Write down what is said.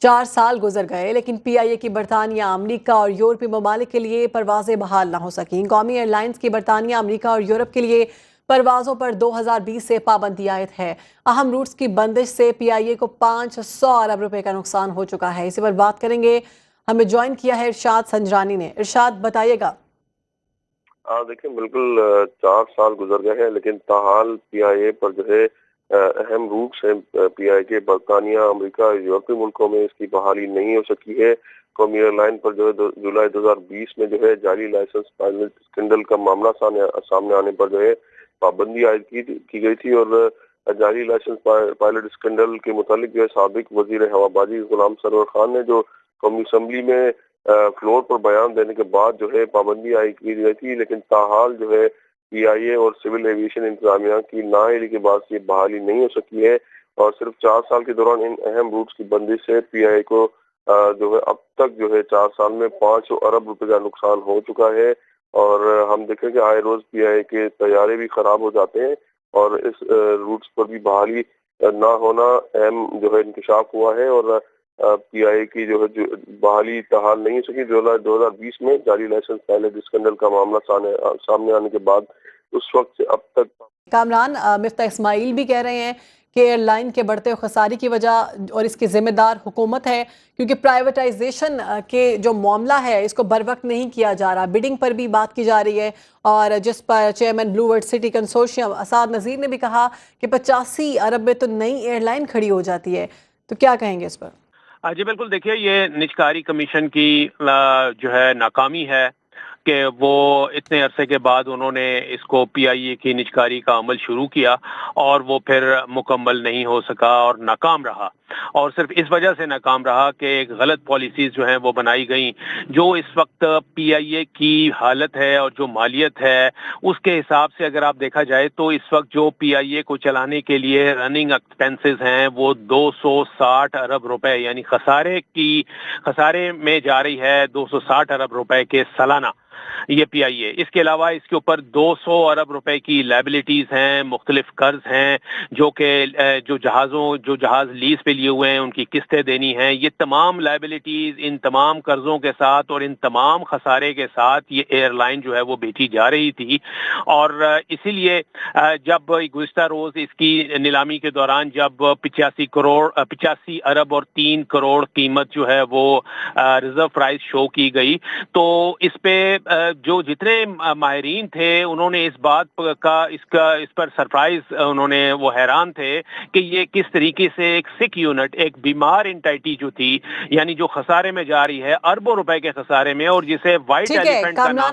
4 سال گزر گئے لیکن پی آئی اے کی برطانیہ، امریکہ اور یورپی ممالک کے لیے پروازیں بحال نہ ہو سکیں۔ قومی ایئر لائنز کی برطانیہ، امریکہ اور یورپ کے لیے پروازوں پر 2020 سے پابندی عائد ہے۔ اہم روٹس کی بندش سے پی آئی اے کو 500 ارب روپے کا نقصان ہو چکا ہے۔ اسی پر بات کریں گے، ہمیں جوائن کیا ہے ارشاد سنجرانی نے۔ ارشاد بتائیے گا۔ دیکھیں بالکل 4 سال گزر گئے ہیں لیکن تاحال پی آئی اے پر جو ہے اہم روٹس ہیں پی آئی کے برطانیہ، امریکہ، یورپی ملکوں میں اس کی بحالی نہیں ہو سکی ہے۔ قومی ایئر لائن پر جو ہے جولائی 2020 میں جو ہے جعلی لائسنس پائلٹ اسکینڈل کا معاملہ سامنے آنے پر جو ہے پابندی عائد کی گئی تھی، اور جعلی لائسنس پائلٹ اسکینڈل کے متعلق جو ہے سابق وزیر ہوا بازی غلام سرور خان نے جو قومی اسمبلی میں فلور پر بیان دینے کے بعد جو ہے پابندی عائد کی گئی تھی، لیکن تاحال جو ہے پی آئی اے اور سول ایویشن انتظامیہ کی نااہلی کے بعد یہ بحالی نہیں ہو سکی ہے، اور صرف 4 سال کے دوران ان اہم روٹس کی بندش سے پی آئی اے کو جو ہے اب تک جو ہے 4 سال میں 500 ارب روپے کا نقصان ہو چکا ہے۔ اور ہم دیکھیں کہ آئے روز پی آئی اے کے طیارے بھی خراب ہو جاتے ہیں، اور اس روٹس پر بھی بحالی نہ ہونا اہم جو ہے انکشاف ہوا ہے، اور پی آئی اے کی جو ہے بحالی تاحال نہیں ہو سکی۔ جولائی 2020 میں جعلی لائسنس پائلٹ اسکینڈل کا معاملہ سامنے آنے کے بعد اس وقت سے اب تک کامران، مفتاح اسماعیل بھی کہہ رہے ہیں کہ ایئر لائن کے بڑھتے ہوئے خسارے کی وجہ اور اس کی ذمہ دار حکومت ہے، کیونکہ پرائیویٹائزیشن کے جو معاملہ ہے اس کو بر وقت نہیں کیا جا رہا۔ بڈنگ پر بھی بات کی جا رہی ہے، اور جس پر chairman blue world city consortium Asad Nazir نے بھی کہا کہ 85 ارب میں تو نئی ایئر لائن کھڑی ہو جاتی ہے۔ تو کیا کہیں گے اس پر؟ جی بالکل، دیکھیے یہ نجکاری کمیشن کی جو ہے ناکامی ہے کہ وہ اتنے عرصے کے بعد انہوں نے اس کو پی آئی اے کی نجکاری کا عمل شروع کیا اور وہ پھر مکمل نہیں ہو سکا اور ناکام رہا، اور صرف اس وجہ سے ناکام رہا کہ ایک غلط پالیسیز جو ہیں وہ بنائی گئیں۔ جو اس وقت پی آئی اے کی حالت ہے اور جو مالیت ہے اس کے حساب سے اگر آپ دیکھا جائے تو اس وقت جو پی آئی اے کو چلانے کے لیے رننگ ایکسپینسز ہیں وہ 260 ارب روپے، یعنی خسارے میں جا رہی ہے 260 ارب روپے کے سالانہ یہ پی آئی اے۔ اس کے علاوہ اس کے اوپر 200 ارب روپے کی لائبلٹیز ہیں، مختلف قرض ہیں جو کہ جو جہاز لیز پہ لیے ہوئے ہیں ان کی قسطیں دینی ہیں۔ یہ تمام لائبلٹیز ان تمام قرضوں کے ساتھ اور ان تمام خسارے کے ساتھ یہ ایئر لائن جو ہے وہ بیچی جا رہی تھی، اور اسی لیے جب گزشتہ روز اس کی نیلامی کے دوران جب 85 ارب اور 3 کروڑ قیمت جو ہے وہ ریزرو پرائز شو کی گئی، تو اس پہ جو جتنے ماہرین تھے انہوں نے اس پر سرپرائز، انہوں نے وہ حیران تھے کہ یہ کس طریقے سے ایک سک یونٹ، ایک بیمار انٹائٹی جو تھی، یعنی جو خسارے میں جا رہی ہے اربوں روپے کے خسارے میں، اور جسے وائٹ ایلیفنٹ کا نام